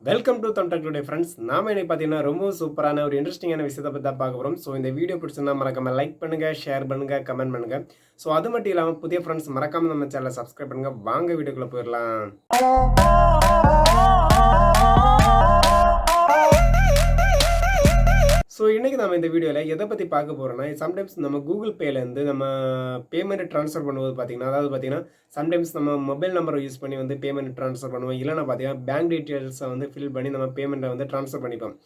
Welcome to them tech today friends. நாம இன்னைக்கு பார்த்தீங்கன்னா, ரொம்ப சூப்பரான ஒரு இன்ட்ரெஸ்டிங்கான விஷயத்த பத்தி தான் பார்க்க போறோம். ஸோ இந்த வீடியோ பிடிச்சிருந்தா மறக்காம லைக் பண்ணுங்க, ஷேர் பண்ணுங்க, கமெண்ட் பண்ணுங்க. ஸோ அது மட்டும் இல்லாம புதிய ஃப்ரெண்ட்ஸ் மறக்காம நம்ம சேனலை சப்ஸ்கிரைப் பண்ணுங்க. வாங்க வீடியோக்குள்ள போயிடலாம். ஸோ இன்னைக்கு நம்ம இந்த வீடியோவில் எதை பற்றி பார்க்க போகிறோம்னா, சம்டைம்ஸ் நம்ம கூகுள் பேலேருந்து நம்ம பேமெண்ட் ட்ரான்ஸ்ஃபர் பண்ணும்போது பார்த்தீங்கன்னா, அதாவது பார்த்தீங்கன்னா, சம்டைம்ஸ் நம்ம மொபைல் நம்பரை யூஸ் பண்ணி வந்து பேமெண்ட் ட்ரான்ஸ்ஃபர் பண்ணுவோம். இல்லைனா பார்த்தீங்கன்னா, பேங்க் டீட்டெயில்ஸை வந்து ஃபில் பண்ணி நம்ம பேமெண்ட்டை வந்து ட்ரான்ஸ்ஃபர் பண்ணிப்போம்.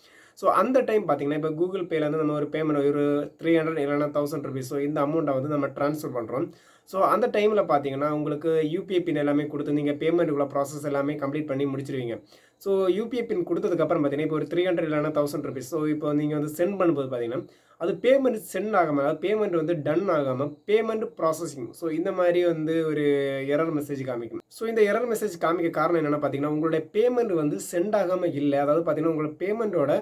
ஸோ அந்த டைம் பார்த்தீங்கன்னா, இப்போ கூகுள் பேலேருந்து நம்ம ஒரு பேமெண்ட் ஒரு 300 இல்லைனா ₹1000 ஸோ இந்த அமௌண்ட்டை வந்து நம்ம ட்ரான்ஸ்ஃபர் பண்ணுறோம். ஸோ அந்த டைமில் பார்த்தீங்கன்னா, உங்களுக்கு யூபிஐ பின் எல்லாமே கொடுத்து நீங்கள் பேமெண்ட்டுக்குள்ள ப்ராசஸ் எல்லாமே கம்ப்ளீட் பண்ணி முடிச்சிருவீங்க. ஸோ யூபிஐ பின் கொடுத்ததுக்கப்புறம் பார்த்தீங்கன்னா, இப்போ ஒரு 300 இல்லைனா ₹1000 ஸோ இப்போ நீங்கள் வந்து சென்ட் பண்ணும்போது பார்த்தீங்கன்னா, அது பேமெண்ட் சென்ட் ஆகாமல், அதாவது பேமெண்ட் வந்து டன் ஆகாமல் பேமெண்ட் ப்ராசஸிங் ஸோ இந்த மாதிரி வந்து ஒரு எரர் மெசேஜ் காமிக்கும். ஸோ இந்த எரர் மெசேஜ் காமிக்க காரணம் என்னென்னா பார்த்தீங்கன்னா, உங்களுடைய பேமெண்ட் வந்து சென்ட் ஆகாமல் இல்லை. அதாவது பார்த்தீங்கன்னா, உங்களோட பேமெண்ட்டோட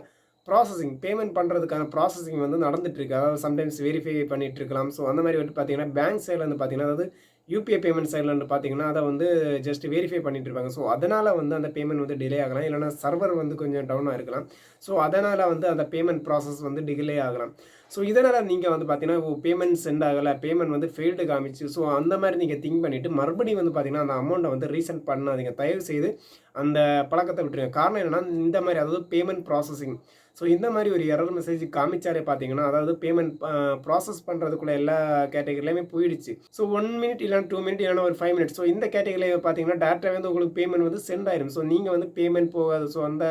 பேமெண்ட் பண்ணுறதுக்கான ப்ராசஸிங் வந்து நடந்துட்டுருக்கு. அதாவது சம்டைம்ஸ் வெரிஃபை பண்ணிட்டு இருக்கலாம். ஸோ அந்த மாதிரி வந்து பார்த்தீங்கன்னா, பேங்க் சைடில் வந்து பார்த்தீங்கன்னா, அதாவது யூபிஐ பேமெண்ட் சைடில் வந்து பார்த்தீங்கன்னா, அதை வந்து ஜஸ்ட் வெரிஃபை பண்ணிட்டு இருப்பாங்க. ஸோ அதனால் வந்து அந்த பேமெண்ட் வந்து டிலே ஆகலாம். இல்லைனா சர்வர் வந்து கொஞ்சம் டவுனாக இருக்கலாம். ஸோ அதனால் வந்து அந்த பேமெண்ட் ப்ராசஸ் வந்து டிலே ஆகலாம். ஸோ இதனால் நீங்கள் வந்து பார்த்தீங்கன்னா, பேமெண்ட் சென்ட் ஆகலை, பேமெண்ட் வந்து ஃபெயில்டு காமிச்சு, ஸோ அந்த மாதிரி நீங்கள் திங்க் பண்ணிவிட்டு மறுபடியும் வந்து பார்த்தீங்கன்னா, அந்த அமௌண்ட்டை வந்து ரீசெண்ட் பண்ணாதீங்க. தயவு செய்து அந்த பழக்கத்தை விட்டுருங்க. காரணம் என்னென்னா, இந்த மாதிரி அதாவது பேமெண்ட் ப்ராசஸிங் ஸோ இந்த மாதிரி ஒரு எரர் மெசேஜ் காமிச்சாலே பார்த்தீங்கன்னா, அதாவது பேமெண்ட் ப்ராசஸ் பண்ணுறதுக்குள்ள எல்லா கேட்டகரிலையுமே போயிடுச்சு. ஸோ 1 மினிட் இல்லைனா 2 மினிட் இல்லைனா ஒரு 5 மினிட்ஸ் ஸோ இந்த கேட்டகரியில் பார்த்தீங்கன்னா, டேரெக்டாக வந்து உங்களுக்கு பேமெண்ட் வந்து சென்ட் ஆயிடும். ஸோ நீங்கள் வந்து பேமெண்ட் போகாது. ஸோ அந்த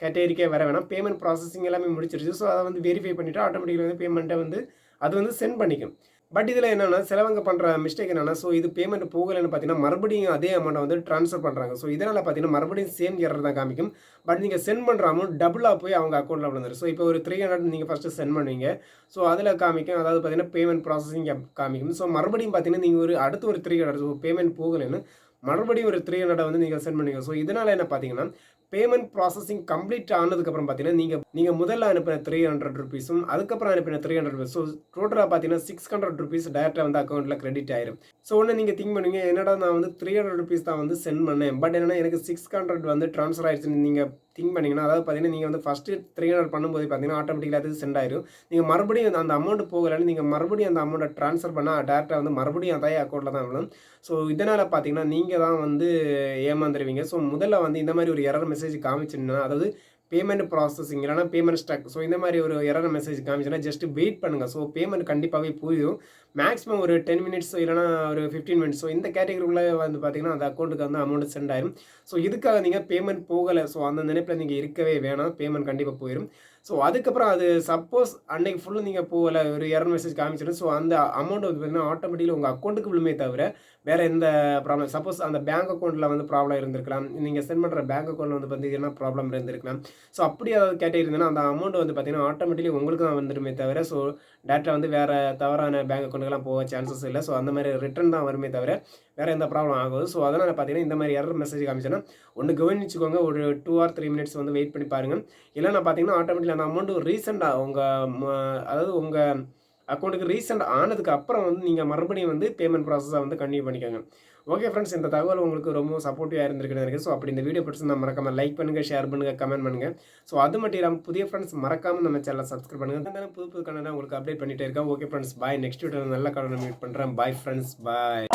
கேட்டகரிக்கே வர வேணாம். பேமெண்ட் ப்ராசஸிங் எல்லாமே முடிச்சிருச்சு. ஸோ அதை வந்து வெரிஃபை பண்ணிவிட்டு ஆட்டோமேட்டிக்காக வந்து பேமெண்ட்டை வந்து அது வந்து சென்ட் பண்ணிக்கும். பட் இதில் என்னென்னா, சிலவங்க பண்ணுற மிஸ்டேக் என்னென்னா, ஸோ இது பேமெண்ட் போகலைன்னு பார்த்தீங்கன்னா, மறுபடியும் அதே அமௌண்ட்டை வந்து ட்ரான்ஸ்ஃபர் பண்ணுறாங்க. ஸோ இதனால் பார்த்தீங்கன்னா, மறுபடியும் சேம் எரர் தான் காமிக்கும். பட் நீங்கள் சென்ட் பண்ணுற அமௌண்ட் டபுளாக போய் அவங்க அக்கௌண்ட்டில் விழுந்துரும். ஸோ இப்போ ஒரு 300 நீங்கள் ஃபஸ்ட்டு சென்ட் பண்ணுவீங்க. ஸோ அதில் காமிக்கும். அதாவது பார்த்தீங்கன்னா, பேமெண்ட் ப்ராசஸிங் காமிக்கும். ஸோ மறுபடியும் பார்த்தீங்கன்னா, நீங்கள் ஒரு அடுத்து ஒரு 300 ஸோ பேமெண்ட் போகலைன்னு மறுபடியும் ஒரு 300 வந்து நீங்கள் சென்ட் பண்ணுவீங்க. ஸோ இதனால் என்ன பார்த்தீங்கன்னா, பேமெண்ட் ப்ராசஸிங் கம்ப்ளீட் ஆனதுக்கப்புறம் பார்த்தீங்கன்னா, நீங்கள் முதல்ல அனுப்பின ₹300 அதுக்கப்புறம் அனுப்பின ₹300 ஸோ டோட்டலாக பார்த்தீங்கன்னா ₹600 டேரெக்டாக வந்து அக்கௌண்ட்டில் கிரெடிட் ஆயிரும். ஸோ ஒன்று நீங்கள் திங்க் பண்ணுவீங்க, என்னடா நான் வந்து ₹300 தான் வந்து சென்ட் பண்ணேன். பட் என்னன்னா எனக்கு 600 வந்து ட்ரான்ஸ்ஃபர் ஆயிடுச்சுன்னு நீங்கள் திங்க் பண்ணிங்கன்னா, அதாவது பார்த்தீங்கன்னா, நீங்கள் வந்து ஃபஸ்ட்டு 300 பண்ணும்போது பார்த்தீங்கன்னா, ஆட்டோமேட்டிக்காக அது சென்ட் ஆயிரும். நீங்கள் மறுபடியும் அந்த அமௌண்ட் போகலைன்னு நீங்கள் மறுபடியும் அந்த அமௌண்ட்டை ட்ரான்ஸ்ஃபர் பண்ணால் டேரெக்டாக வந்து மறுபடியும் அதே அக்கௌண்ட்டில் தான் விழும். ஸோ இதனால் பார்த்தீங்கன்னா, நீங்கள் தான் வந்து ஏமாந்துருவீங்க. ஸோ முதல்ல வந்து இந்த மாதிரி ஒரு எரர் மெசேஜ் காமிச்சுன்னா, அதாவது பேமெண்ட் ப்ராசஸிங் இல்லைனா பேமெண்ட் ஸ்டக் ஸோ இந்த மாதிரி ஒரு எரர் மெசேஜ் காமிச்சுன்னா ஜஸ்ட் வெயிட் பண்ணுங்கள். ஸோ பேமெண்ட் கண்டிப்பாகவே போயிடும். மேக்ஸிமம் ஒரு 10 மினிட்ஸ் இல்லைனா ஒரு 15 மினிட்ஸ் ஸோ இந்த கேட்டகரிக்குள்ளே வந்து பார்த்தீங்கன்னா, அந்த அக்கௌண்ட்டுக்கு வந்து அமௌண்ட் சென்ட் ஆயிரும். ஸோ இதுக்காக நீங்கள் பேமெண்ட் போகலை ஸோ அந்த நினைப்பில் நீங்கள் இருக்கவே வேணாம். பேமெண்ட் கண்டிப்பாக போயிடும். ஸோ அதுக்கப்புறம் அது சப்போஸ் அன்னைக்கு ஃபுல்லு நீங்கள் போகலை ஒரு எரர் மெசேஜ் காமிச்சிடும். ஸோ அந்த அமௌண்ட் வந்து பார்த்தீங்கன்னா, ஆட்டோமேட்டிக்காக உங்கள் அக்கௌண்ட்டுக்கு விழுமே தவிர வேறு எந்த ப்ராப்ளம் சப்போஸ் அந்த பேங்க் அக்கௌண்ட்டில் வந்து ப்ராப்ளம் இருந்திருக்கலாம். நீங்கள் சென்ட் பண்ணுற பேங்க் அக்கௌண்ட்டில் வந்து பார்த்தீங்கன்னா ப்ராப்ளம் இருந்திருக்கலாம். ஸோ அப்படி ஏதாவது கேட்டகரி இருந்ததுன்னா, அந்த அமௌண்ட் வந்து பார்த்தீங்கன்னா, ஆட்டோமேட்டிக்கலி உங்களுக்கு தான் வந்துருமே தவிர ஸோ டேரெக்டாக வந்து வேறு தவறான பேங்க் அக்கௌண்ட்டுக்கெல்லாம் போக சான்சஸ் இல்லை. ஸோ அந்த மாதிரி ரிட்டர்ன் தான் வருமே தவிர வேறு எந்த ப்ராப்ளம் ஆகாது. ஸோ அதனால் பார்த்தீங்கன்னா, இந்த மாதிரி எரர் மெசேஜ் காமிச்சோன்னா ஒன்று கவனிச்சுக்கோங்க. ஒரு 2 ஆர் 3 மினிட்ஸ் வந்து வெயிட் பண்ணி பாருங்கள். இல்லைன்னா பார்த்தீங்கன்னா, ஆட்டோமேட்டிக்கலி அந்த அமௌண்ட் ரீசெண்டாக அதாவது உங்கள் அக்கௌண்ட்டுக்கு ரீசெண்ட் ஆனதுக்கு அப்புறம் வந்து நீங்கள் மறுபடியும் வந்து பேமெண்ட் ப்ராசஸை வந்து கன்டினியூ பண்ணிக்கோங்க. ஓகே ஃப்ரெண்ட்ஸ், இந்த தகவல் உங்களுக்கு ரொம்ப சப்போர்ட்டிவாக இருந்திருக்குன்னு நினைக்கிறேன். ஸோ அப்படி இந்த வீடியோ பிடிச்சிருந்தா மறக்காம லைக் பண்ணுங்கள், ஷேர் பண்ணுங்கள், கமெண்ட் பண்ணுங்கள். ஸோ அது மட்டும் இல்லாமல் புதிய ஃப்ரெண்ட்ஸ் மறக்காமல் நம்ம சேனலை சப்ஸ்கிரைப் பண்ணுங்கள். புது புது கண்டென்ட் உங்களுக்கு அப்டேட் பண்ணிகிட்டே இருக்கேன். ஓகே ஃப்ரெண்ட்ஸ், பாய். நெக்ஸ்ட் வீடியோவில் நல்ல கண்டென்ட் மீட் பண்ணுறேன். பாய் ஃப்ரெண்ட்ஸ், பாய்.